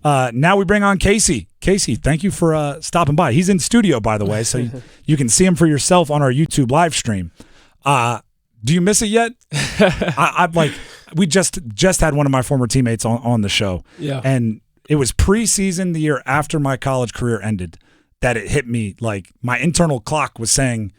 Now we bring on Casey. Casey, thank you for stopping by. He's in studio, by the way, so you can see him for yourself on our YouTube live stream. Do you miss it yet? I'm like, we just had one of my former teammates on the show. Yeah. And it was preseason the year after my college career ended that it hit me. Like, my internal clock was saying,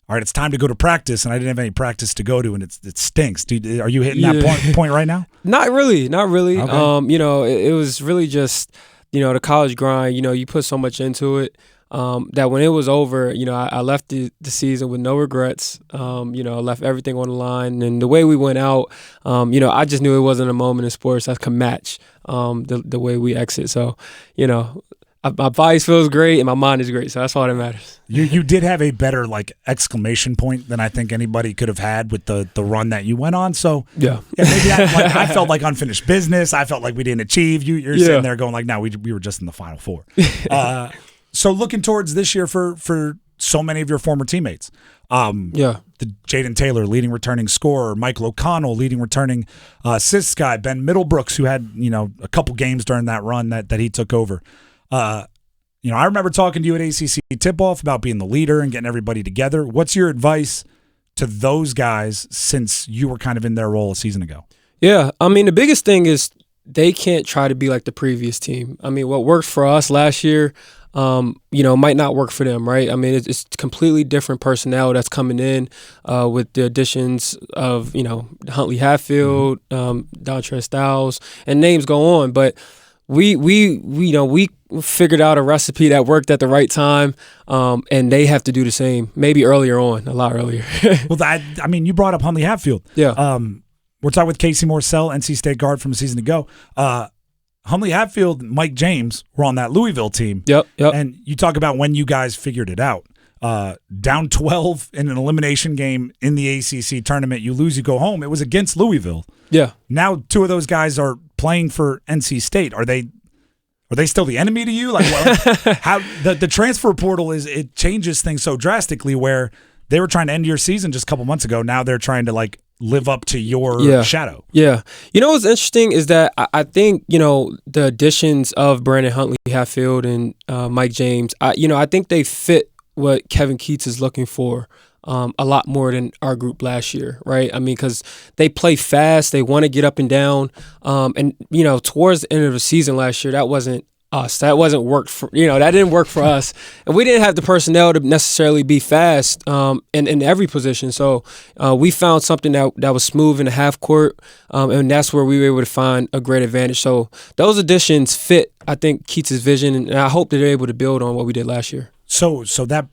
all right, it's time to go to practice, and I didn't have any practice to go to, and it stinks. Are you hitting that point right now? Not really. Okay. It was really just, the college grind. You put so much into it that when it was over, I left the season with no regrets. I left everything on the line, and the way we went out, I just knew it wasn't a moment in sports that could match the way we exit. So, my body feels great and my mind is great, so that's all that matters. You did have a better exclamation point than I think anybody could have had with the run that you went on. So yeah maybe I felt like unfinished business. I felt like we didn't achieve. You're sitting there going like, no, we were just in the Final Four. So looking towards this year for so many of your former teammates, the Jaden Taylor, leading returning scorer, Michael O'Connell, leading returning assists guy, Ben Middlebrooks, who had a couple games during that run that he took over. I remember talking to you at ACC Tip-Off about being the leader and getting everybody together. What's your advice to those guys since you were kind of in their role a season ago? Yeah, the biggest thing is they can't try to be like the previous team. What worked for us last year, might not work for them, right? It's completely different personnel that's coming in with the additions of, Huntley Hatfield, Dontre Styles, and names go on, but we figured out a recipe that worked at the right time, and they have to do the same, maybe earlier on, a lot earlier. Well, you brought up Huntley Hatfield. Yeah. We're talking with Casey Morsell, NC State guard from a season ago. Huntley Hatfield, Mike James were on that Louisville team. Yep. And you talk about when you guys figured it out. Down 12 in an elimination game in the ACC tournament, you lose, you go home. It was against Louisville. Yeah. Now 2 of those guys are playing for NC State. Are they still the enemy to you? How the transfer portal it changes things so drastically where they were trying to end your season just a couple months ago. Now they're trying to live up to your shadow. Yeah. What's interesting is that I think, the additions of Brandon Huntley Hatfield and Mike James, I think they fit what Kevin Keatts is looking for a lot more than our group last year, right? Because they play fast, they want to get up and down, and towards the end of the season last year, that wasn't us. That wasn't work for that didn't work for us, and we didn't have the personnel to necessarily be fast in every position. So we found something that was smooth in the half court, and that's where we were able to find a great advantage. So those additions fit, I think, Keatts' vision, and I hope that they're able to build on what we did last year. So that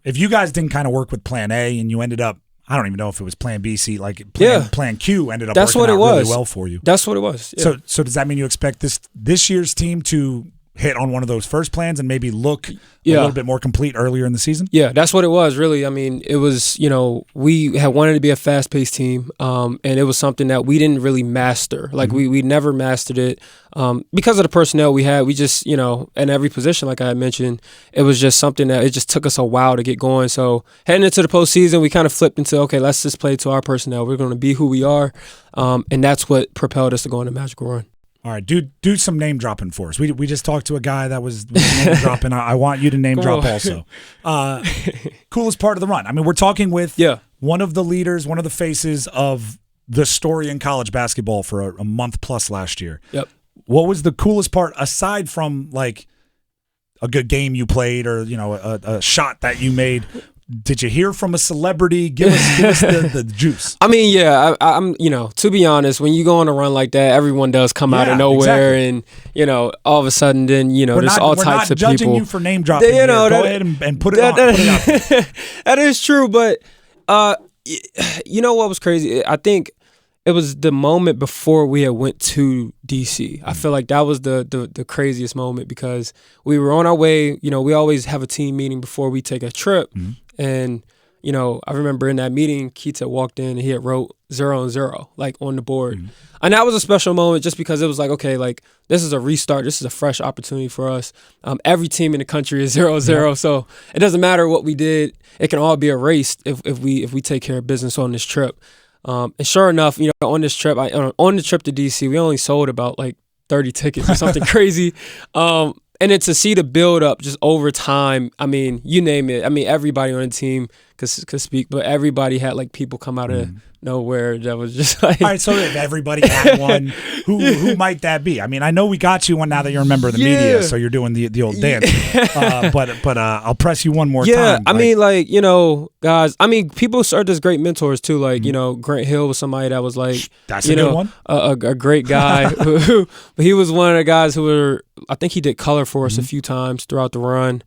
if you guys didn't kind of work with Plan A and you ended up, I don't even know if it was Plan B, C, Plan Q ended up working out really well for you. That's what it was. Yeah. So does that mean you expect this year's team to hit on one of those first plans and maybe look a little bit more complete earlier in the season? Yeah, that's what it was, really. It was, we had wanted to be a fast-paced team, and it was something that we didn't really master. We never mastered it because of the personnel we had. We just, in every position, like I had mentioned, it was just something that it just took us a while to get going. So heading into the postseason, we kind of flipped into, okay, let's just play to our personnel. We're going to be who we are, and that's what propelled us to go on a magical run. All right, do some name dropping for us. We just talked to a guy that was name dropping. I want you to name drop also. Coolest part of the run. We're talking with one of the leaders, one of the faces of the story in college basketball for a month plus last year. Yep. What was the coolest part aside from a good game you played or a shot that you made? Did you hear from a celebrity? Give us the juice. I'm to be honest, when you go on a run like that, everyone does come out of nowhere, exactly. And all of a sudden, then there's all types of people. We're not judging you for name dropping. Go ahead and put it on. Put it out there. That is true, but what was crazy? I think it was the moment before we had went to DC. I feel like that was the craziest moment because we were on our way. We always have a team meeting before we take a trip. Mm-hmm. And, I remember in that meeting, Keatts had walked in and he had wrote 0-0, on the board. Mm-hmm. And that was a special moment just because it was okay, this is a restart. This is a fresh opportunity for us. Every team in the country is 0-0. Yeah. So it doesn't matter what we did. It can all be erased if we take care of business on this trip. And sure enough, on this trip, on the trip to DC, we only sold about 30 tickets or something crazy. And then to see the build up just over time, I mean, you name it. I mean, everybody on the team could speak, but everybody had like people come out of nowhere that was just like. All right, so if everybody had one, who might that be? I mean, I know we got you one now that you're a member of the media, so you're doing the old dance. But I'll press you one more time. Yeah, I mean, like, you know, guys. I mean, people served as great mentors too. Like, you know, Grant Hill was somebody that was like, that's a good one. A great guy. But he was one of the guys who were. I think he did color for us a few times throughout the run.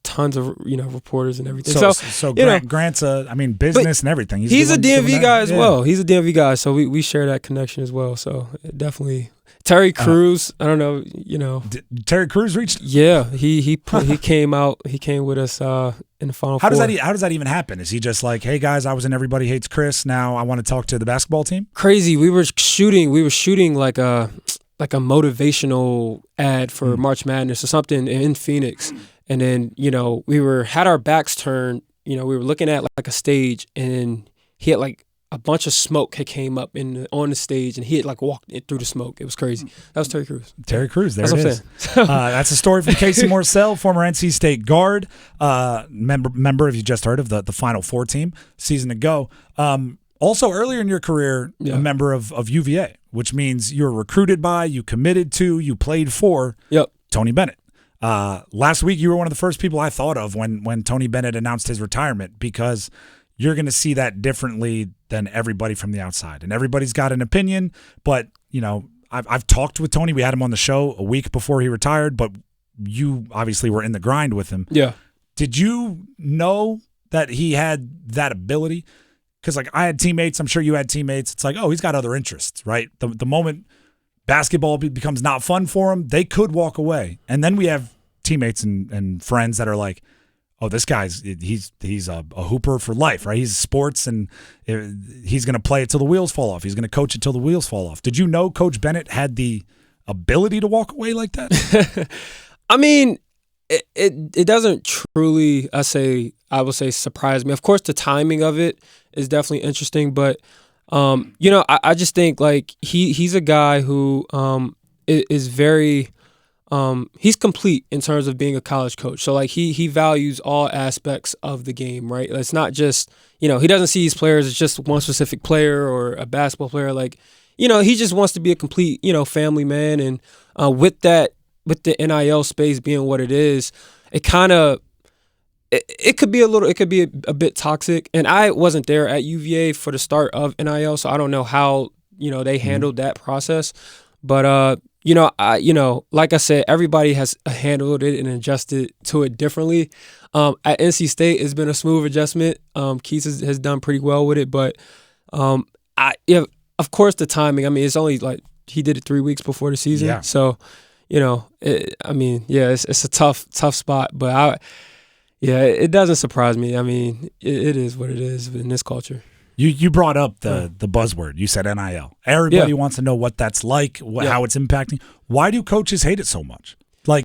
Tons of reporters and everything. So Grant's business and everything. He's a DMV guy as well. He's a DMV guy, so we share that connection as well. So definitely Terry Crews. I don't know. Terry Crews reached. Yeah, he came out. He came with us in the final. How does that even happen? Is he just like, hey guys, I was in Everybody Hates Chris. Now I want to talk to the basketball team? Crazy. We were shooting like a motivational ad for March Madness or something in Phoenix. And then, we had our backs turned, we were looking at like a stage, and he had like a bunch of smoke had came up on the stage, and he had like walked through the smoke. It was crazy. That was Terry Crews. Terry Crews, there it is. That's a story from Casey Morsell, former NC State guard, member, if you just heard of the Final Four team season ago. Also, earlier in your career, a member of UVA, which means you were recruited by, you committed to, you played for Tony Bennett. Last week, you were one of the first people I thought of when Tony Bennett announced his retirement, because you're going to see that differently than everybody from the outside. And everybody's got an opinion, but, I've talked with Tony. We had him on the show a week before he retired, but you obviously were in the grind with him. Yeah. Did you know that he had that ability? Because, like, I had teammates. I'm sure you had teammates. It's like, oh, he's got other interests, right? The moment basketball becomes not fun for him, they could walk away. And then we have teammates and friends that are like, oh, this guy's he's a hooper for life, right? He's sports, and he's going to play it till the wheels fall off. He's going to coach it till the wheels fall off. Did you know Coach Bennett had the ability to walk away like that? I mean, it doesn't truly, I would say, surprise me. Of course, the timing of it is definitely interesting, but I just think like he's a guy who is very he's complete in terms of being a college coach. So like he values all aspects of the game, right? It's not just, he doesn't see his players as just one specific player or a basketball player. Like, he just wants to be a complete, family man. And with the NIL space being what it is, it kind of, it could be a bit toxic. And I wasn't there at UVA for the start of NIL, so I don't know how, they handled that process. But, like I said, everybody has handled it and adjusted to it differently. At NC State, it's been a smooth adjustment. Keatts has done pretty well with it, but of course the timing. I mean, it's only like he did it 3 weeks before the season, so it's a tough spot. But it doesn't surprise me. I mean, it is what it is in this culture. You brought up the buzzword. You said NIL. Everybody wants to know what that's like, how it's impacting. Why do coaches hate it so much? Like,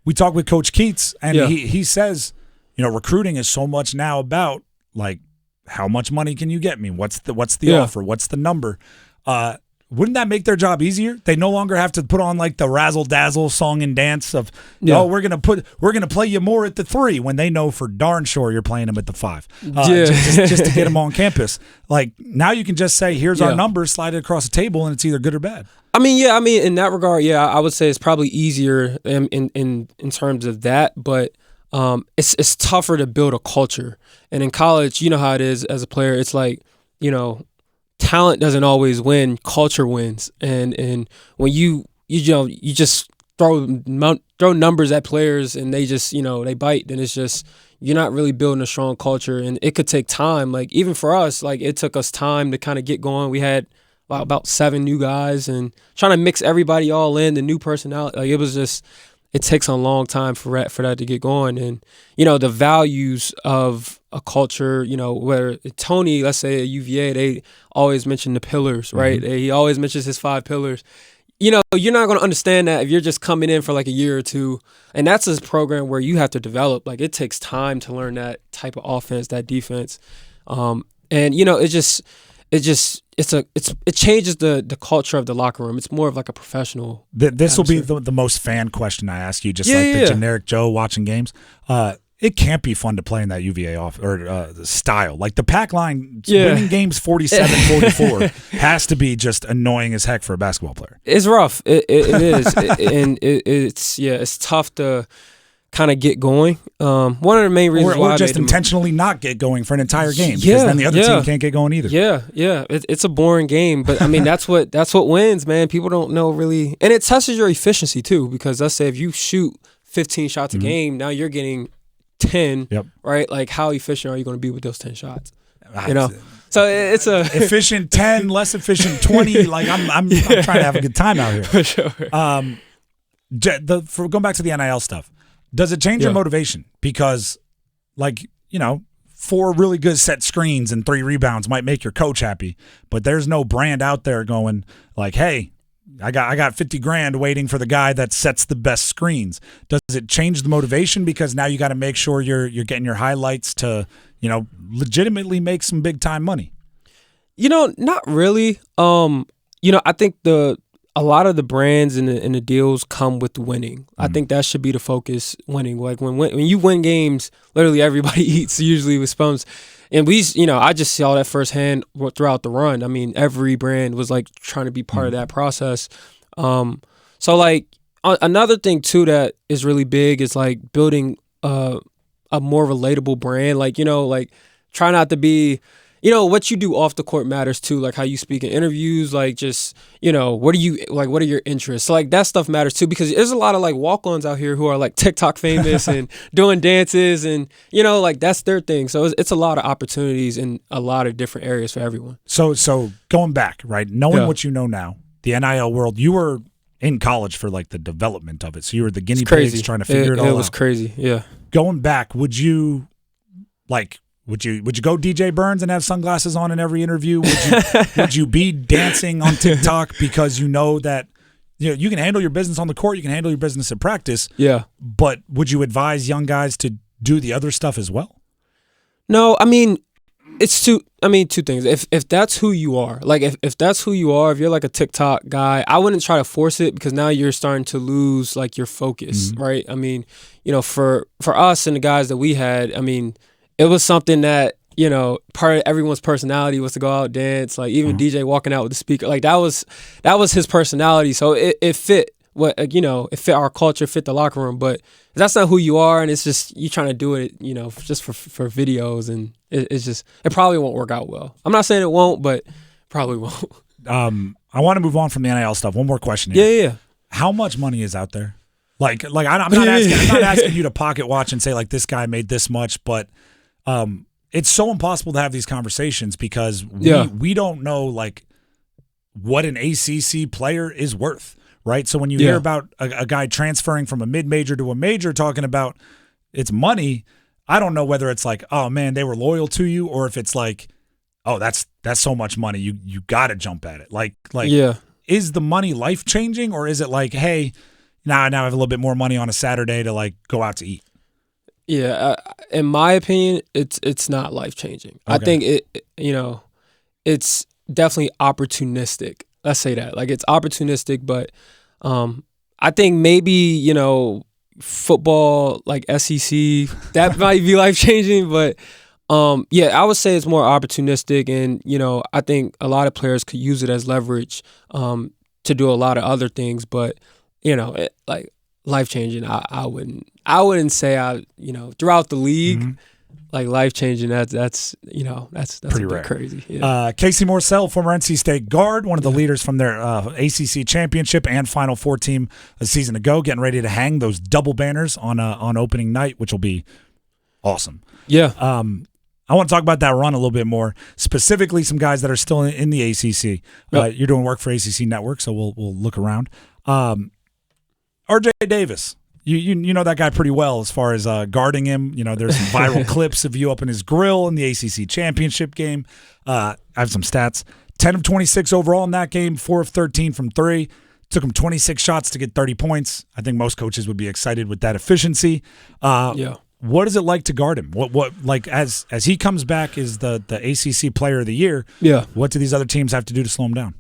we talked with Coach Keatts, and he says, recruiting is so much now about, like, how much money can you get me? What's the offer? What's the number? Wouldn't that make their job easier? They no longer have to put on like the razzle dazzle song and dance of, we're gonna play you more at the 3, when they know for darn sure you're playing them at the 5, just to get them on campus. Like, now you can just say, here's our number, slide it across the table, and it's either good or bad. I mean, in that regard, I would say it's probably easier in terms of that, but it's tougher to build a culture. And in college, you know how it is as a player. It's like, talent doesn't always win, culture wins. And when you just throw numbers at players and they just, they bite, then it's just, you're not really building a strong culture. And it could take time. Like, even for us, like, it took us time to kind of get going. We had about 7 new guys, and trying to mix everybody all in, the new personality. Like, it takes a long time for that to get going. And, the values of a culture, where Tony, let's say at UVA, they always mention the pillars, right? Mm-hmm. He always mentions his 5 pillars. You're not going to understand that if you're just coming in for like a year or two. And that's a program where you have to develop. Like, it takes time to learn that type of offense, that defense. And, it changes the culture of the locker room. It's more of like a professional. This will be the most fan question I ask you, just the generic Joe watching games. It can't be fun to play in that UVA style. Like the pack line, winning games 47-44 has to be just annoying as heck for a basketball player. It's rough. It is, and it's tough to kind of get going. One of the main reasons why or just intentionally not get going for an entire game, because then the other team can't get going either. Yeah. It's a boring game, but I mean that's what wins, man. People don't know really, and it tests your efficiency too. Because let's say if you shoot 15 shots a game, now you're getting 10, right? Like how efficient are you going to be with those 10 shots? You know, so it's a efficient 10, less efficient 20. Like I'm trying to have a good time out here. For sure. For going back to the NIL stuff, does it change your motivation? Because, like, you know, 4 really good set screens and 3 rebounds might make your coach happy, but there's no brand out there going like, hey, I got $50,000 waiting for the guy that sets the best screens. Does it change the motivation because now you got to make sure you're getting your highlights to, you know, legitimately make some big time money? You know, not really. You know, I think a lot of the brands and the deals come with winning. I think that should be the focus. Winning, like when you win games, literally everybody eats usually with Spums. And I just saw that firsthand throughout the run. I mean, every brand was like trying to be part of that process. So like another thing too that is really big is like building a more relatable brand. Like, you know, like try not to be, you know, what you do off the court matters too. Like how you speak in interviews, like just, you know, what are your interests? So like that stuff matters too, because there's a lot of like walk-ons out here who are like TikTok famous and doing dances and, you know, like that's their thing. So it's a lot of opportunities in a lot of different areas for everyone. So going back, right, knowing what you know now, the NIL world, you were in college for like the development of it. So you were the guinea pigs trying to figure it all out. It was crazy, yeah. Going back, would you go DJ Burns and have sunglasses on in every interview? Would you be dancing on TikTok because you know that, you know, you can handle your business on the court, you can handle your business at practice? Yeah. But would you advise young guys to do the other stuff as well? No, I mean, it's two things. If that's who you are, like if that's who you are, if you're like a TikTok guy, I wouldn't try to force it, because now you're starting to lose like your focus, right? I mean, you know, for us and the guys that we had, I mean, it was something that, you know, part of everyone's personality was to go out, dance, like even DJ walking out with the speaker, like that was his personality. So it fit it fit our culture, fit the locker room. But if that's not who you are, and it's just you trying to do it, you know, just for videos, and it probably won't work out well. I'm not saying it won't, but probably won't. I want to move on from the NIL stuff. One more question here. Yeah. How much money is out there? Like I'm not asking you to pocket watch and say like this guy made this much, but it's so impossible to have these conversations because we don't know like what an ACC player is worth, right? So when you hear about a guy transferring from a mid-major to a major talking about its money, I don't know whether it's like, oh man, they were loyal to you, or if it's like, oh, that's so much money, you got to jump at it. Like is the money life-changing, or is it like, hey, now I have a little bit more money on a Saturday to like go out to eat? Yeah, in my opinion, it's not life-changing. Okay. I think it's definitely opportunistic. Let's say that. Like it's opportunistic, but I think maybe, you know, football like SEC, that might be life-changing, but I would say it's more opportunistic, and, you know, I think a lot of players could use it as leverage to do a lot of other things, but, you know, like life-changing, I wouldn't say throughout the league, like life-changing, that's pretty rare. Crazy. Yeah. Casey Morsell, former NC State guard, one of the leaders from their ACC championship and Final Four team a season ago, getting ready to hang those double banners on opening night, which will be awesome. Yeah. I want to talk about that run a little bit more, specifically some guys that are still in the ACC. Yep. You're doing work for ACC Network, so we'll look around. RJ Davis, you know that guy pretty well as far as guarding him. You know, there's some viral clips of you up in his grill in the ACC championship game. I have some stats. 10 of 26 overall in that game, 4 of 13 from 3. Took him 26 shots to get 30 points. I think most coaches would be excited with that efficiency. What is it like to guard him? What like as he comes back is the ACC Player of the Year? Yeah. What do these other teams have to do to slow him down?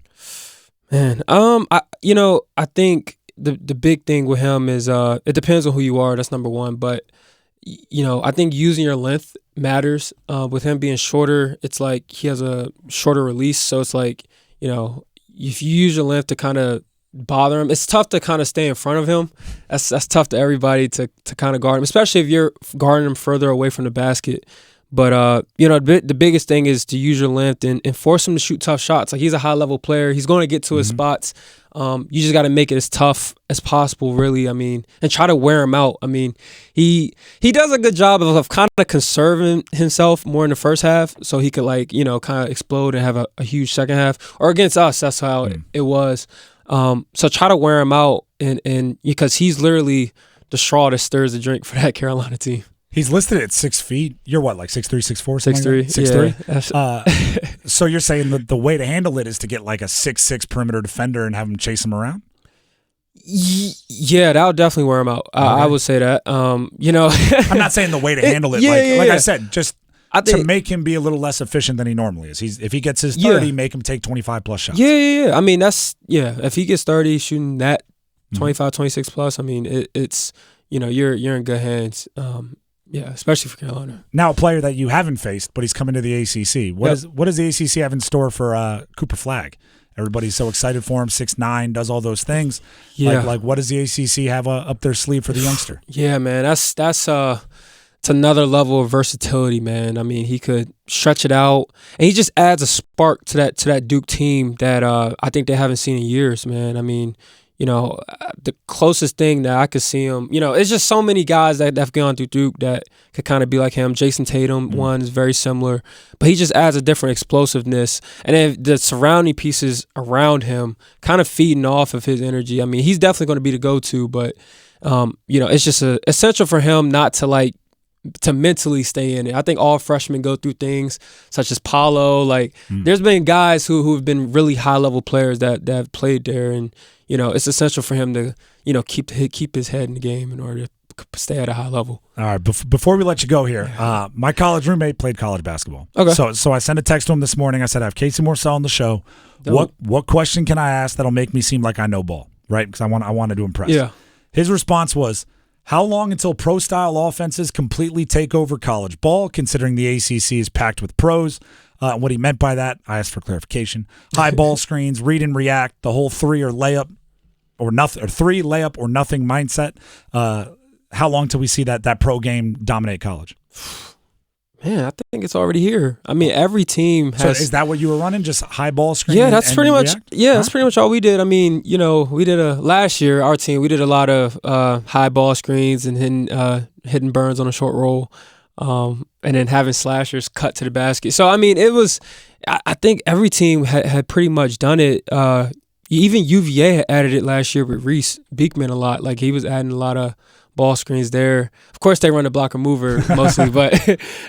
Man, I think the big thing with him is it depends on who you are. That's number one. But I think using your length matters. With him being shorter, it's like he has a shorter release. So it's like, if you use your length to kind of bother him, it's tough to kind of stay in front of him. That's tough to everybody to kind of guard him, especially if you're guarding him further away from the basket. But, the biggest thing is to use your length and force him to shoot tough shots. Like, he's a high-level player. He's going to get to his spots. You just got to make it as tough as possible, really. I mean, and try to wear him out. I mean, he does a good job of kind of conserving himself more in the first half so he could, kind of explode and have a huge second half. Or against us, that's how it was. So try to wear him out and because he's literally the straw that stirs the drink for that Carolina team. He's listed at 6 feet. You're what, like 6'3", 6'4"? 6'3". 6'3"? So you're saying that the way to handle it is to get like a 6'6" perimeter defender and have him chase him around? Yeah, that would definitely wear him out. Okay. I would say that. I'm not saying the way to handle it. I said, just to make him be a little less efficient than he normally is. If he gets his 30, make him take 25-plus shots. Yeah. I mean, if he gets 30, shooting that 25, 26-plus, I mean, it's, you're in good hands. Yeah, especially for Carolina. Now a player that you haven't faced, but he's coming to the ACC. What does the ACC have in store for Cooper Flagg? Everybody's so excited for him. 6'9", does all those things. Yeah. Like what does the ACC have up their sleeve for the youngster? Yeah, man, that's it's another level of versatility, man. I mean, he could stretch it out, and he just adds a spark to that Duke team that I think they haven't seen in years, man. I mean, the closest thing that I could see him, it's just so many guys that have gone through Duke that could kind of be like him. Jason Tatum, one is very similar, but he just adds a different explosiveness. And then the surrounding pieces around him kind of feeding off of his energy. I mean, he's definitely going to be the go-to, but, it's just essential for him not to mentally stay in it. I think all freshmen go through things such as Paolo. There's been guys who have been really high-level players that have played there, and it's essential for him to keep his head in the game in order to stay at a high level. All right, before we let you go here, my college roommate played college basketball. Okay. So I sent a text to him this morning. I said, I have Casey Morsell on the show. What question can I ask that'll make me seem like I know ball, right? Because I wanted to impress. Yeah. His response was, how long until pro-style offenses completely take over college ball, considering the ACC is packed with pros? What he meant by that, I asked for clarification. High ball screens, read and react, the whole three layup or nothing mindset. How long till we see that pro game dominate college? Man, I think it's already here. I mean, every team has. So is that what you were running? Just high ball screen? Yeah, that's pretty much. Yeah, that's pretty much all we did. I mean, we did last year. Our team, we did a lot of high ball screens and hitting burns on a short roll, and then having slashers cut to the basket. So I mean, it was. I think every team had pretty much done it. Even UVA had added it last year with Reese Beekman a lot. Like he was adding a lot of ball screens there. Of course, they run the blocker mover mostly, but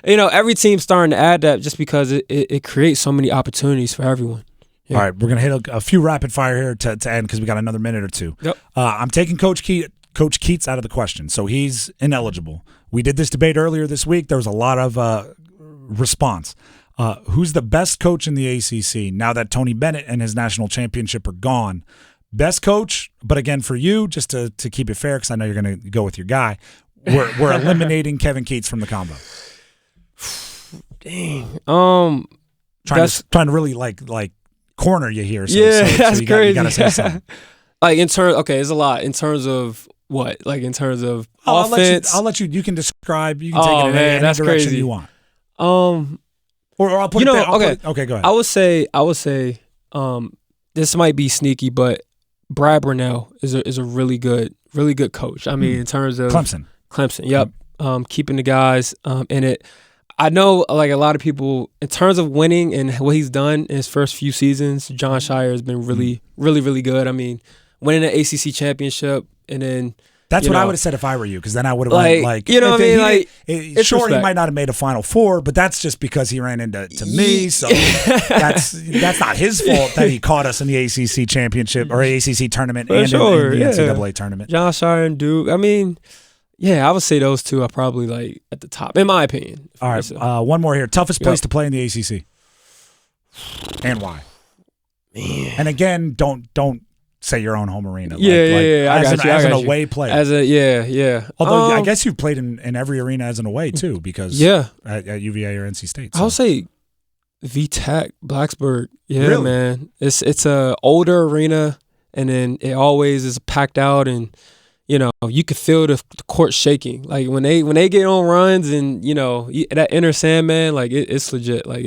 every team's starting to add that just because it creates so many opportunities for everyone. Yeah. All right, we're gonna hit a few rapid fire here to end because we got another minute or two. Yep. I'm taking Coach Keatts out of the question, so he's ineligible. We did this debate earlier this week. There was a lot of response. Who's the best coach in the ACC now that Tony Bennett and his national championship are gone? Best coach, but again, for you, just to keep it fair, because I know you're going to go with your guy, we're eliminating Kevin Keatts from the combo. Dang. Trying to really like corner you here. So, that's crazy. You got to say something. There's a lot in terms of what? Like in terms of offense. I'll let you. You can describe. You can take it in any direction crazy. You want. Or I'll put it there. Okay, go ahead. I would say, this might be sneaky, but Brad Brunell is a really good coach. I mean, in terms of Clemson, yep. Keeping the guys in it. I know, like a lot of people, in terms of winning and what he's done in his first few seasons, John Shire has been really, really, really good. I mean, winning an ACC championship and then. That's what I would have said if I were you, because then I would have went like, you know what I mean? He might not have made a Final Four, but that's just because he ran into me. So that's not his fault that he caught us in the ACC championship or ACC tournament and in the NCAA tournament. John Shire and Duke. I mean, Yeah, I would say those two are probably like at the top, in my opinion. All right, one more here. Toughest place to play in the ACC, and why? Man. And again, don't say your own home arena. Yeah. As an away player. Yeah. Although I guess you've played in every arena as an away too, because at UVA or NC State. So. I would say VTech, Blacksburg. Yeah, really? Man. It's a older arena, and then it always is packed out, and you could feel the court shaking. Like when they get on runs, and that inner Sandman, like it's legit. Like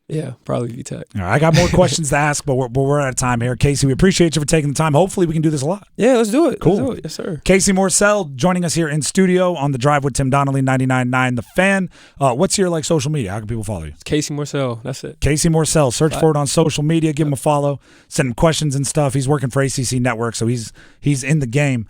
yeah, probably VTech. All right, I got more questions to ask, but we're out of time here. Casey, we appreciate you for taking the time. Hopefully we can do this a lot. Yeah, let's do it. Cool. Let's do it. Yes, sir. Casey Morsell joining us here in studio on The Drive with Tim Donnelly, 99.9 The Fan. What's your social media? How can people follow you? Casey Morsell. That's it. Casey Morsell. Search for it on social media. Give him a follow. Send him questions and stuff. He's working for ACC Network, so he's in the game.